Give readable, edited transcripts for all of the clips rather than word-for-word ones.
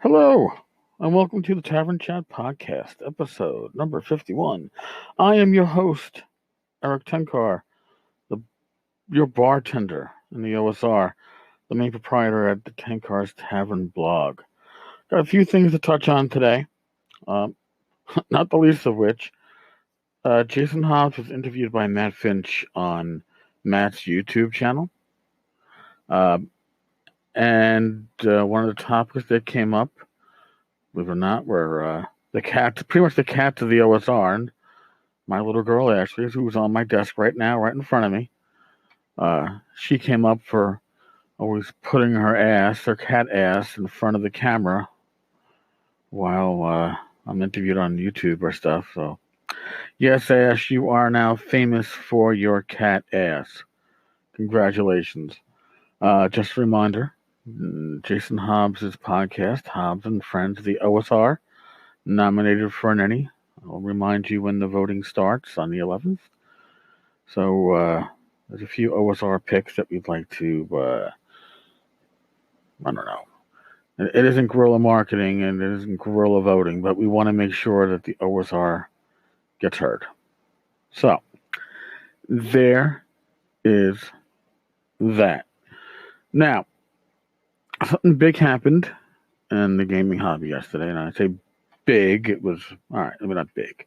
Hello, and welcome to the Tavern Chat Podcast, episode number 51. I am your host, Eric Tenkar, your bartender in the OSR, the main proprietor at the Tenkar's Tavern blog. Got a few things to touch on today, not the least of which, Jason Hobbs was interviewed by Matt Finch on Matt's YouTube channel. And one of the topics that came up, believe it or not, were pretty much the cats of the OSR. And my little girl, Ashley, who's on my desk right now, right in front of me, she came up for always putting her cat ass, in front of the camera while I'm interviewed on YouTube or stuff. So, yes, Ash, you are now famous for your cat ass. Congratulations. Just a reminder, Jason Hobbs' podcast, Hobbs and Friends of the OSR, nominated for an Emmy. I'll remind you when the voting starts on the 11th. So there's a few OSR picks that we'd like to, I don't know. It isn't guerrilla marketing and it isn't guerrilla voting, but we want to make sure that the OSR gets heard. So there is that. Now, something big happened in the gaming hobby yesterday, and I say big, it was, all right, maybe not big.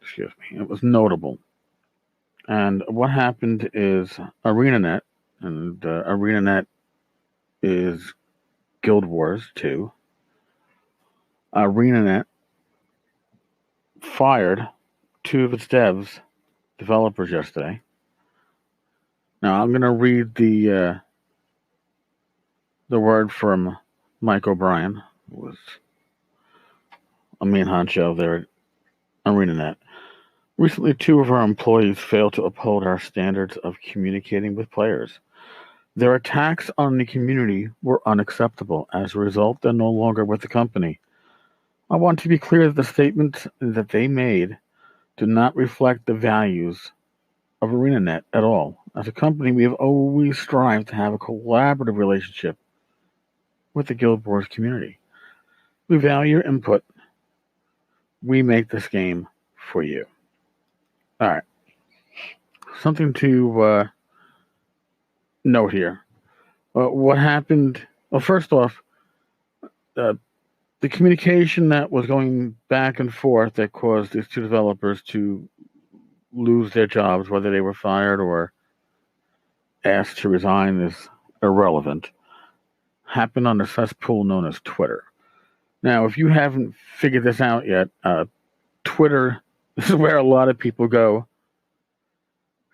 Excuse me. It was notable. And what happened is ArenaNet, and ArenaNet is Guild Wars 2. ArenaNet fired two of its developers yesterday. Now, I'm going to read the word from Mike O'Brien, who was a main honcho there at ArenaNet. Recently, two of our employees failed to uphold our standards of communicating with players. Their attacks on the community were unacceptable. As a result, they're no longer with the company. I want to be clear that the statements that they made do not reflect the values of ArenaNet at all. As a company, we have always strived to have a collaborative relationship with the Guild Wars community. We value your input. We make this game for you. All right. Something to note here. What happened? Well, first off, the communication that was going back and forth that caused these two developers to lose their jobs, whether they were fired or asked to resign, is irrelevant, happened on the cesspool known as Twitter. Now, if you haven't figured this out yet, Twitter is where a lot of people go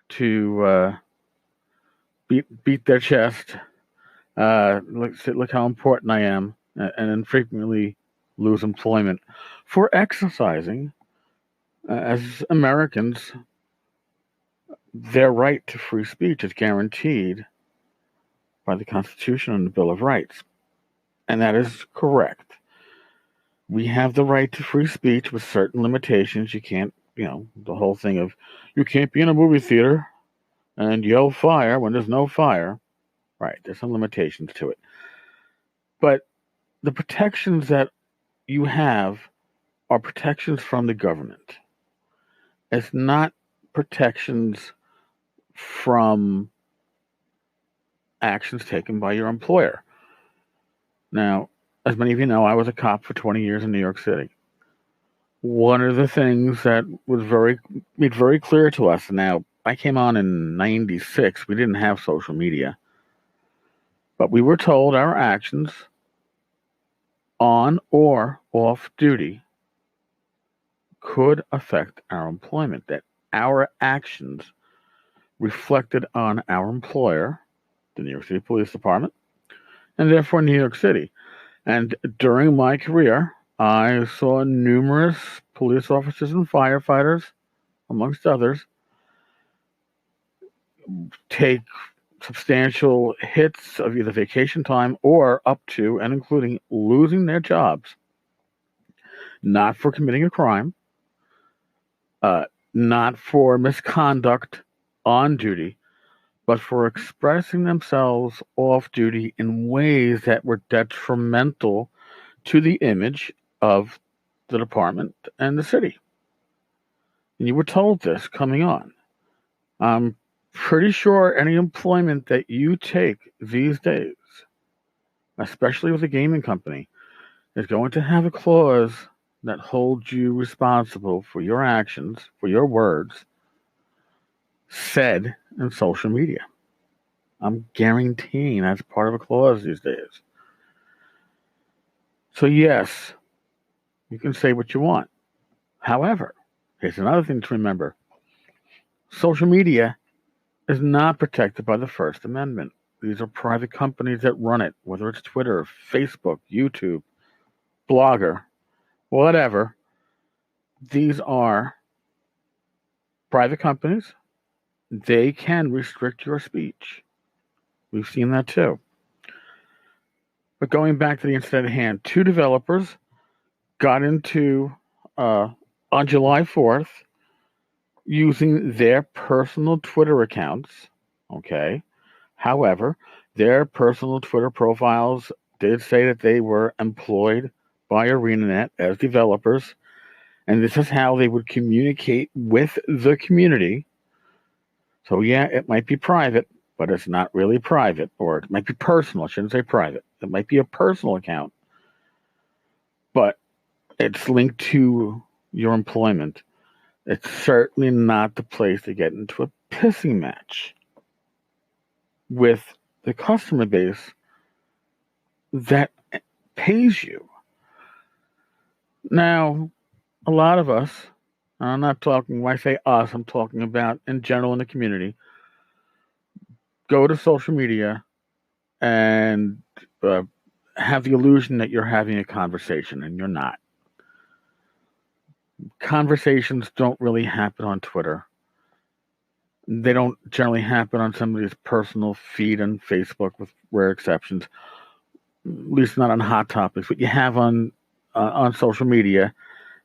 to beat their chest, look how important I am, and then frequently lose employment for exercising, as Americans, their right to free speech is guaranteed by the Constitution and the Bill of Rights. And that is correct. We have the right to free speech with certain limitations. You can't, the whole thing of you can't be in a movie theater and yell fire when there's no fire. Right, there's some limitations to it. But the protections that you have are protections from the government. It's not protections from actions taken by your employer. Now, as many of you know, I was a cop for 20 years in New York City. One of the things that was made very clear to us, now I came on in 96, we didn't have social media, but we were told our actions on or off duty could affect our employment, that our actions reflected on our employer, the New York City Police Department, and therefore New York City. And during my career, I saw numerous police officers and firefighters, amongst others, take substantial hits of either vacation time or up to and including losing their jobs, not for committing a crime, not for misconduct on duty, but for expressing themselves off duty in ways that were detrimental to the image of the department and the city. And you were told this coming on. I'm pretty sure any employment that you take these days, especially with a gaming company, is going to have a clause that holds you responsible for your actions, for your words said in social media. I'm guaranteeing that's part of a clause these days. So yes, you can say what you want. However, here's another thing to remember. Social media is not protected by the First Amendment. These are private companies that run it, whether it's Twitter, Facebook, YouTube, Blogger, whatever. These are private companies. They can restrict your speech. We've seen that too. But going back to the incident at hand, 2 developers got into, on July 4th, using their personal Twitter accounts. Okay. However, their personal Twitter profiles did say that they were employed by ArenaNet as developers, and this is how they would communicate with the community. So yeah, it might be private, but it's not really private, or it might be personal. I shouldn't say private. It might be a personal account, but it's linked to your employment. It's certainly not the place to get into a pissing match with the customer base that pays you. Now, a lot of us, I'm not talking, when I say us, I'm talking about in general in the community, go to social media and have the illusion that you're having a conversation, and you're not. Conversations don't really happen on Twitter. They don't generally happen on somebody's personal feed on Facebook, with rare exceptions. At least not on hot topics. What you have on social media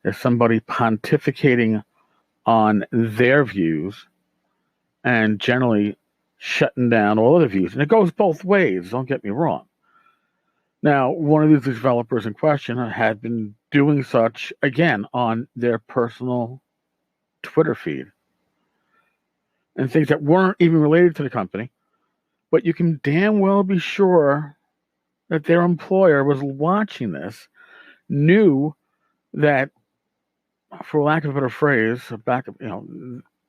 is somebody pontificating on their views and generally shutting down all other views. And it goes both ways, don't get me wrong. Now, one of these developers in question had been doing such, again, on their personal Twitter feed, and things that weren't even related to the company, but you can damn well be sure that their employer was watching this, knew that, for lack of a better phrase,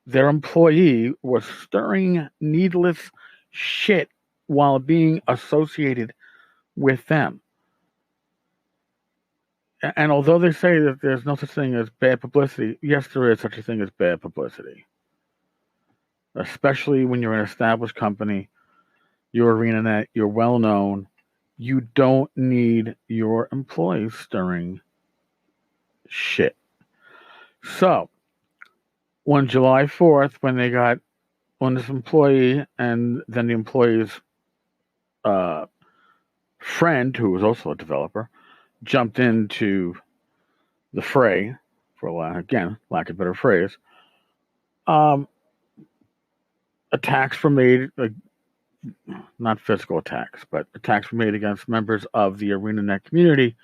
their employee was stirring needless shit while being associated with them. And although they say that there's no such thing as bad publicity, yes, there is such a thing as bad publicity. Especially when you're an established company, you're ArenaNet, you're well known. You don't need your employees stirring shit. So, on July 4th, when this employee and then the employee's friend, who was also a developer, jumped into the fray, for lack of a better phrase, attacks were made, not physical attacks, but attacks were made against members of the ArenaNet community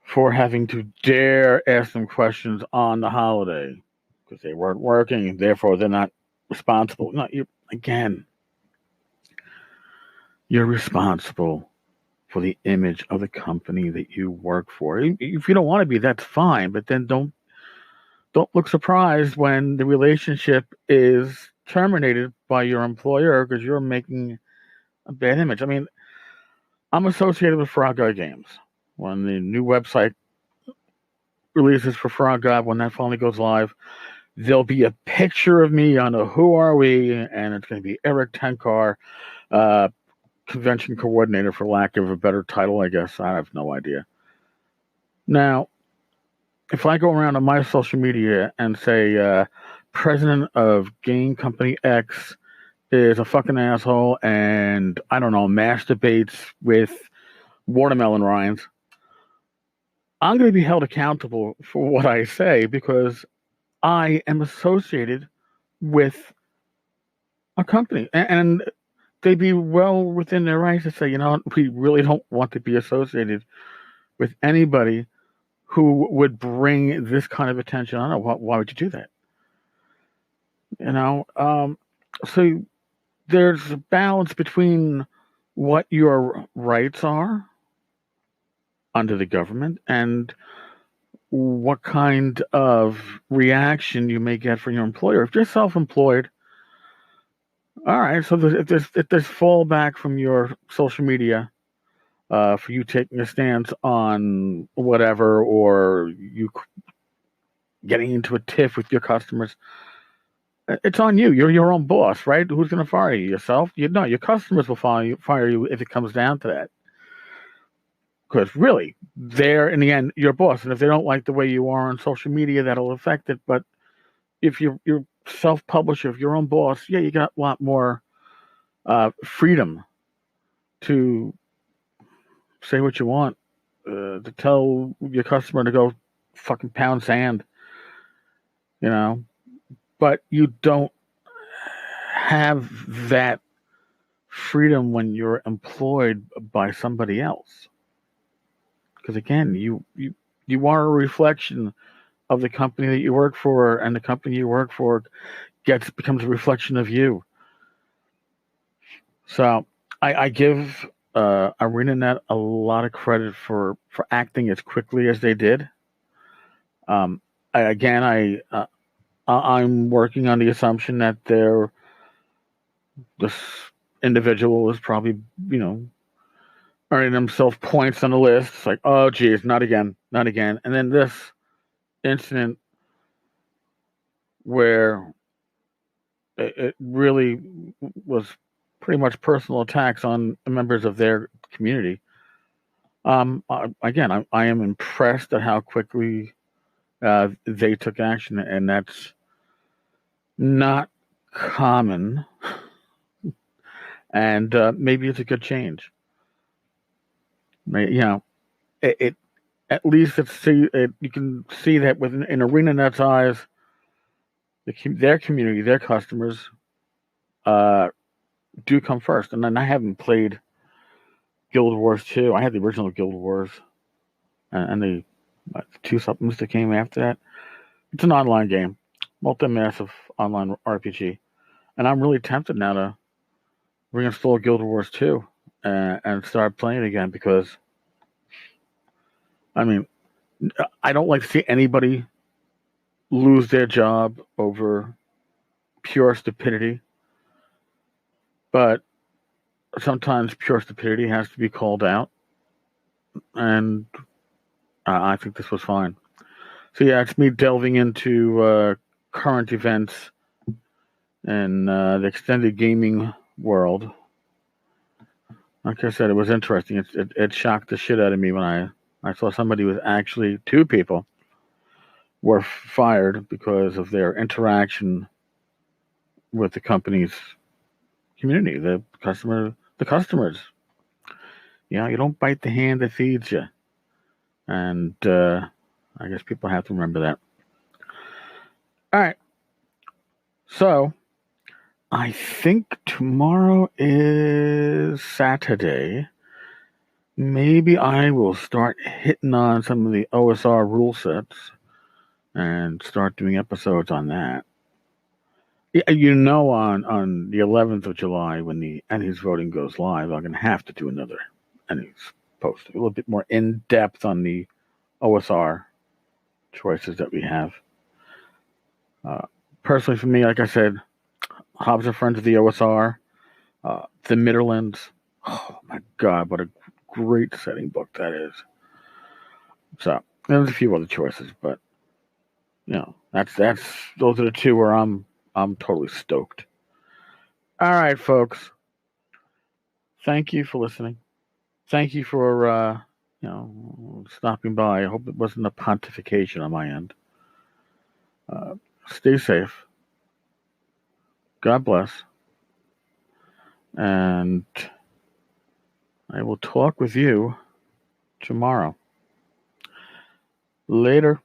for having to dare ask them questions on the holiday because they weren't working, and therefore they're not responsible. No, you're responsible for the image of the company that you work for. If you don't want to be, that's fine, but then don't look surprised when the relationship is terminated by your employer because you're making a bad image. I mean, I'm associated with Frog Guy Games. When the new website releases for Frog God, when that finally goes live, there'll be a picture of me on a Who Are We, and it's going to be Eric Tenkar, convention coordinator, for lack of a better title, I guess. I have no idea. Now, if I go around on my social media and say, president of game company X is a fucking asshole and, I don't know, masturbates with watermelon rinds, I'm going to be held accountable for what I say because I am associated with a company, and they'd be well within their rights to say, you know what, we really don't want to be associated with anybody who would bring this kind of attention. I don't know, why would you do that? You know, so there's a balance between what your rights are under the government and what kind of reaction you may get from your employer. If you're self-employed, all right, so if there's fallback from your social media for you taking a stance on whatever, or you getting into a tiff with your customers, it's on you. You're your own boss, right? Who's going to fire you? Yourself? No, your customers will fire you if it comes down to that. Because really, they're in the end your boss, and if they don't like the way you are on social media, that'll affect it. But if you're self-publisher, if your own boss, yeah, you got a lot more freedom to say what you want, to tell your customer to go fucking pound sand, you know. But you don't have that freedom when you're employed by somebody else. Because again, you are a reflection of the company that you work for, and the company you work for becomes a reflection of you. So I give ArenaNet a lot of credit for acting as quickly as they did. I'm working on the assumption that this individual is probably, earning himself points on the list. It's like, oh geez, not again. And then this incident where it really was pretty much personal attacks on members of their community. Again, I am impressed at how quickly they took action, and that's not common. And maybe it's a good change. It at least you can see that in ArenaNet's eyes, their community, their customers, do come first. And then I haven't played Guild Wars 2. I had the original Guild Wars, and the two supplements that came after that. It's an online game, multi-massive online RPG, and I'm really tempted now to reinstall Guild Wars 2 and start playing it again, because I mean, I don't like to see anybody lose their job over pure stupidity, but sometimes pure stupidity has to be called out, and I think this was fine. So yeah, it's me delving into current events in the extended gaming world. Like I said, it was interesting. It shocked the shit out of me when I saw two people were fired because of their interaction with the company's community, the customers. You don't bite the hand that feeds you. And I guess people have to remember that. All right. So I think tomorrow is Saturday. Maybe I will start hitting on some of the OSR rule sets and start doing episodes on that. On the 11th of July, when the NES voting goes live, I'm going to have to do another NES post, a little bit more in depth on the OSR choices that we have. Personally, for me, like I said, Hobbs and Friends of the OSR, the Midlands. Oh my God, what a great setting book that is. So there's a few other choices, but those are the two where I'm totally stoked. All right, folks. Thank you for listening. Thank you for stopping by. I hope it wasn't a pontification on my end. Stay safe. God bless. And I will talk with you tomorrow. Later.